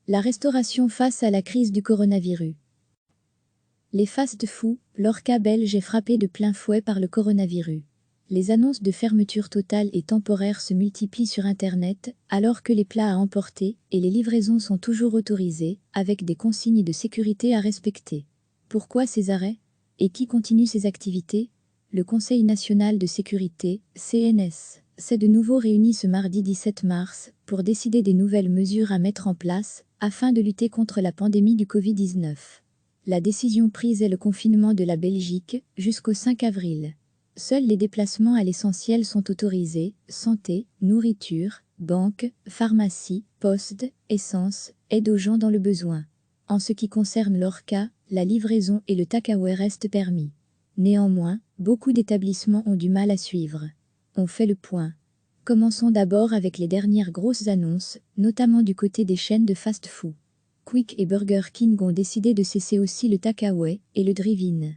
La restauration face à la crise du coronavirus. Les fast-foods, l'Orca belge est frappé de plein fouet par le coronavirus. Les annonces de fermeture totale et temporaire se multiplient sur Internet, alors que les plats à emporter et les livraisons sont toujours autorisés, avec des consignes de sécurité à respecter. Pourquoi ces arrêts? Et qui continue ces activités? Le Conseil national de sécurité, CNS, s'est de nouveau réuni ce mardi 17 mars pour décider des nouvelles mesures à mettre en place afin de lutter contre la pandémie du Covid-19. La décision prise est le confinement de la Belgique jusqu'au 5 avril. Seuls les déplacements à l'essentiel sont autorisés, santé, nourriture, banque, pharmacie, poste, essence, aide aux gens dans le besoin. En ce qui concerne l'Orca, la livraison et le takeaway restent permis. Néanmoins, beaucoup d'établissements ont du mal à suivre. On fait le point. Commençons d'abord avec les dernières grosses annonces, notamment du côté des chaînes de fast-food. Quick et Burger King ont décidé de cesser aussi le takeaway et le drive-in.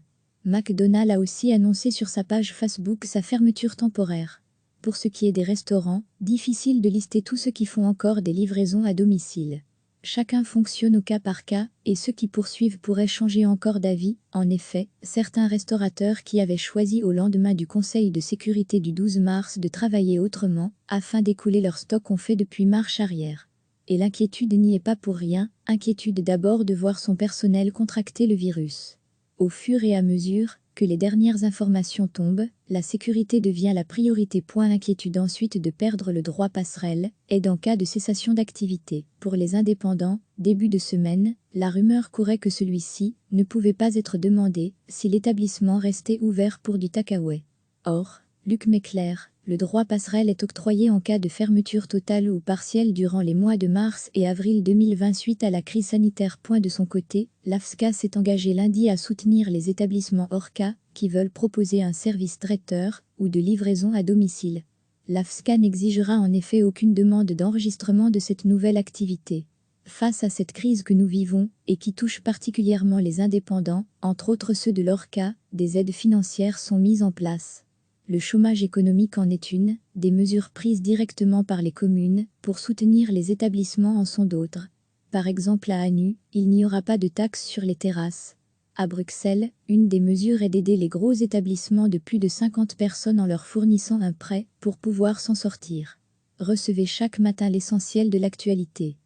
McDonald's a aussi annoncé sur sa page Facebook sa fermeture temporaire. Pour ce qui est des restaurants, difficile de lister tous ceux qui font encore des livraisons à domicile. Chacun fonctionne au cas par cas, et ceux qui poursuivent pourraient changer encore d'avis. En effet, certains restaurateurs qui avaient choisi au lendemain du Conseil de sécurité du 12 mars de travailler autrement, afin d'écouler leur stock ont fait depuis marche arrière. Et l'inquiétude n'y est pas pour rien, inquiétude d'abord de voir son personnel contracter le virus. Au fur et à mesure que les dernières informations tombent, la sécurité devient la priorité. Inquiétude ensuite de perdre le droit passerelle, aide en cas de cessation d'activité. Pour les indépendants, début de semaine, la rumeur courait que celui-ci ne pouvait pas être demandé si l'établissement restait ouvert pour du takeaway. Or, Luc Méclair, le droit passerelle est octroyé en cas de fermeture totale ou partielle durant les mois de mars et avril 2020 suite à la crise sanitaire. De son côté, l'AFSCA s'est engagé lundi à soutenir les établissements Orca qui veulent proposer un service traiteur ou de livraison à domicile. L'AFSCA n'exigera en effet aucune demande d'enregistrement de cette nouvelle activité. Face à cette crise que nous vivons et qui touche particulièrement les indépendants, entre autres ceux de l'Orca, des aides financières sont mises en place. Le chômage économique en est une, des mesures prises directement par les communes pour soutenir les établissements en sont d'autres. Par exemple à Anu, il n'y aura pas de taxe sur les terrasses. À Bruxelles, une des mesures est d'aider les gros établissements de plus de 50 personnes en leur fournissant un prêt pour pouvoir s'en sortir. Recevez chaque matin l'essentiel de l'actualité.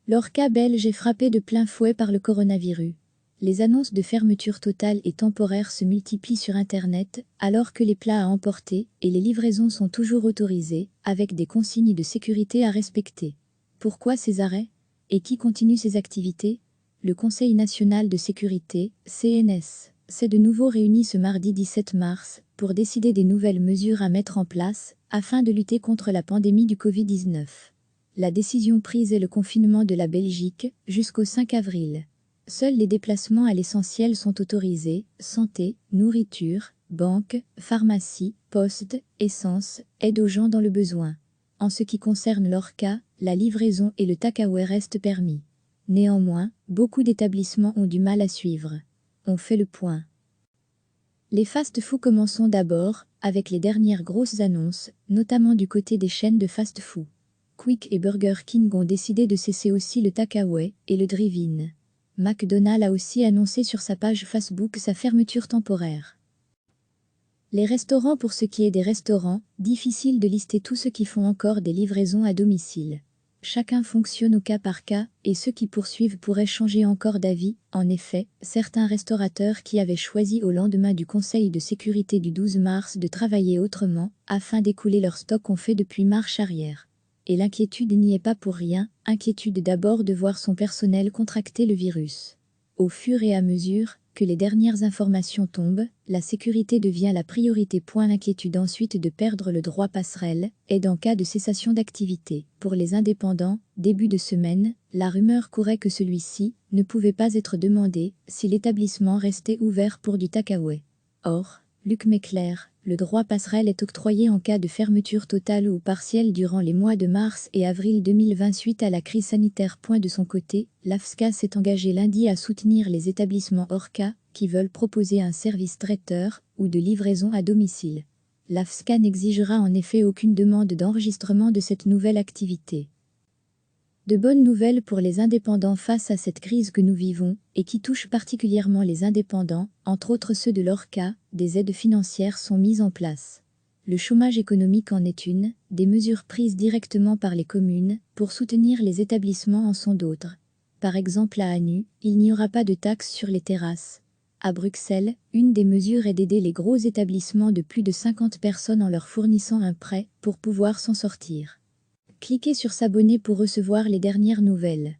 L'Orca belge est frappé de plein fouet par le coronavirus. Les annonces de fermeture totale et temporaire se multiplient sur Internet, alors que les plats à emporter et les livraisons sont toujours autorisés, avec des consignes de sécurité à respecter. Pourquoi ces arrêts? Et qui continue ces activités? Le Conseil national de sécurité, CNS, s'est de nouveau réuni ce mardi 17 mars pour décider des nouvelles mesures à mettre en place afin de lutter contre la pandémie du Covid-19. La décision prise est le confinement de la Belgique jusqu'au 5 avril. Seuls les déplacements à l'essentiel sont autorisés, santé, nourriture, banque, pharmacie, poste, essence, aide aux gens dans le besoin. En ce qui concerne l'Orca, la livraison et le takeaway restent permis. Néanmoins, beaucoup d'établissements ont du mal à suivre. On fait le point. Les fast-foods commençons d'abord avec les dernières grosses annonces, notamment du côté des chaînes de fast-food. Quick et Burger King ont décidé de cesser aussi le takeaway et le drive-in. McDonald's a aussi annoncé sur sa page Facebook sa fermeture temporaire. Les restaurants. Pour ce qui est des restaurants, difficile de lister tous ceux qui font encore des livraisons à domicile. Chacun fonctionne au cas par cas, et ceux qui poursuivent pourraient changer encore d'avis. En effet, certains restaurateurs qui avaient choisi au lendemain du Conseil de sécurité du 12 mars de travailler autrement, afin d'écouler leur stock ont fait depuis marche arrière. Et l'inquiétude n'y est pas pour rien, inquiétude d'abord de voir son personnel contracter le virus. Au fur et à mesure que les dernières informations tombent, la sécurité devient la priorité. L'inquiétude ensuite de perdre le droit passerelle, aide en cas de cessation d'activité. Pour les indépendants, début de semaine, la rumeur courait que celui-ci ne pouvait pas être demandé si l'établissement restait ouvert pour du takeaway. Or, Luc Méclair, le droit passerelle est octroyé en cas de fermeture totale ou partielle durant les mois de mars et avril 2020 suite à la crise sanitaire. De son côté, l'AFSCA s'est engagé lundi à soutenir les établissements Orca qui veulent proposer un service traiteur ou de livraison à domicile. L'AFSCA n'exigera en effet aucune demande d'enregistrement de cette nouvelle activité. De bonnes nouvelles pour les indépendants face à cette crise que nous vivons, et qui touche particulièrement les indépendants, entre autres ceux de l'ORCA, des aides financières sont mises en place. Le chômage économique en est une, des mesures prises directement par les communes, pour soutenir les établissements en sont d'autres. Par exemple à Anu, il n'y aura pas de taxe sur les terrasses. À Bruxelles, une des mesures est d'aider les gros établissements de plus de 50 personnes en leur fournissant un prêt, pour pouvoir s'en sortir. Cliquez sur s'abonner pour recevoir les dernières nouvelles.